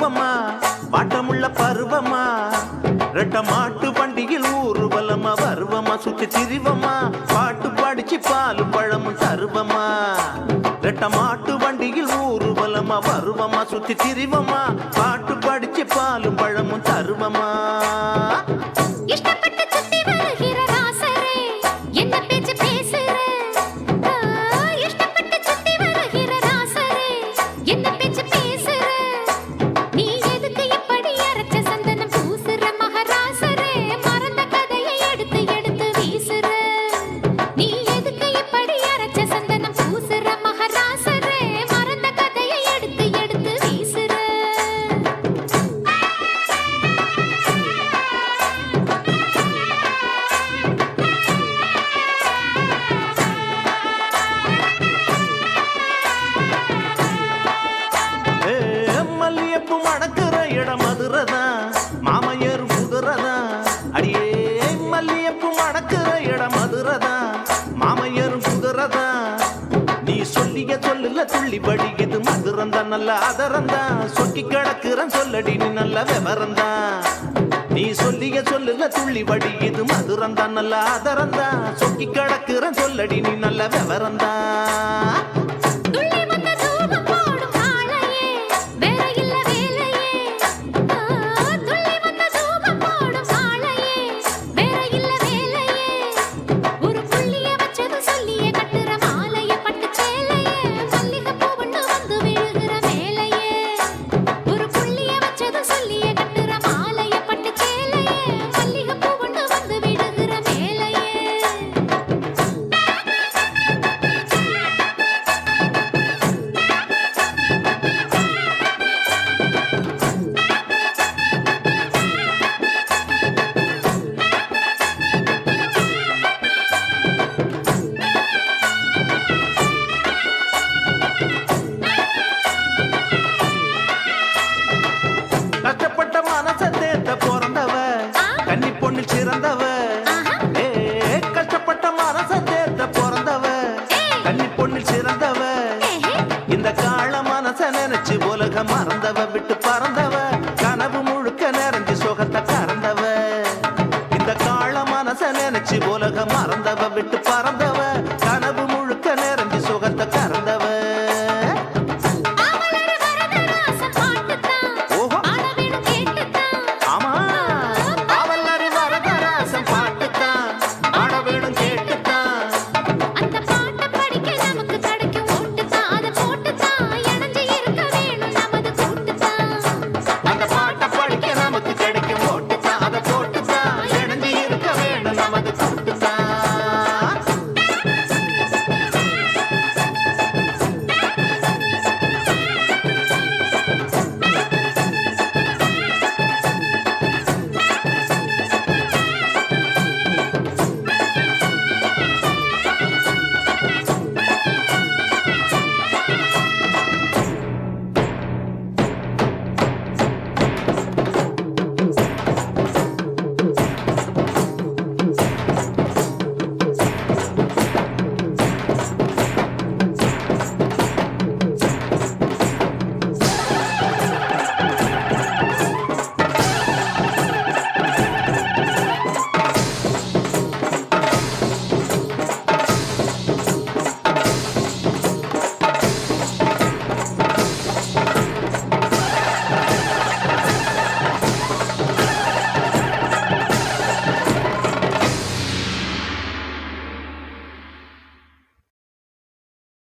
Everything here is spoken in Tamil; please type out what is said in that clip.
பருவமா பாட்டமுள்ள பருவமா ரெட்ட மாட்டு வண்டியில் ஊர்வலமா வருவமா சுத்தி திரிவமா பாட்டு படிச்சு பாலும் பழமும் தருவமா ரெட்ட மாட்டு வண்டியில் ஊர்வலமா வருவமா சுத்தி திரிவமா பாட்டு படிச்சு பாலும் பழமும் தருவமா மணக்கிற இடம் மதுரதா மாமையர் குதிரதா அடியே மல்லியப்பு மணக்கிற இடம் மதுரதா மாமையர் குதிரதா நீ சொல்லிய சொல்லுல துள்ளி படிக்குது மதுரந்தா நல்ல அதரந்தா சொக்கி கிடக்குறன் சொல்லடி நீ நல்ல விவரந்தா நீ சொல்லிய சொல்லுல துள்ளி படிக்குது மதுரந்தா நல்ல அதரந்தா சொக்கி கிடக்குறன் சொல்லடி நீ நல்ல விவரந்தா சிறந்தவ கஷ்டப்பட்ட மனச தேர்த்த பிறந்தவ கன்னி பொண்ணில் சிறந்தவ இந்த கால மனச நினைச்சு உலகம் மறந்தவ விட்டு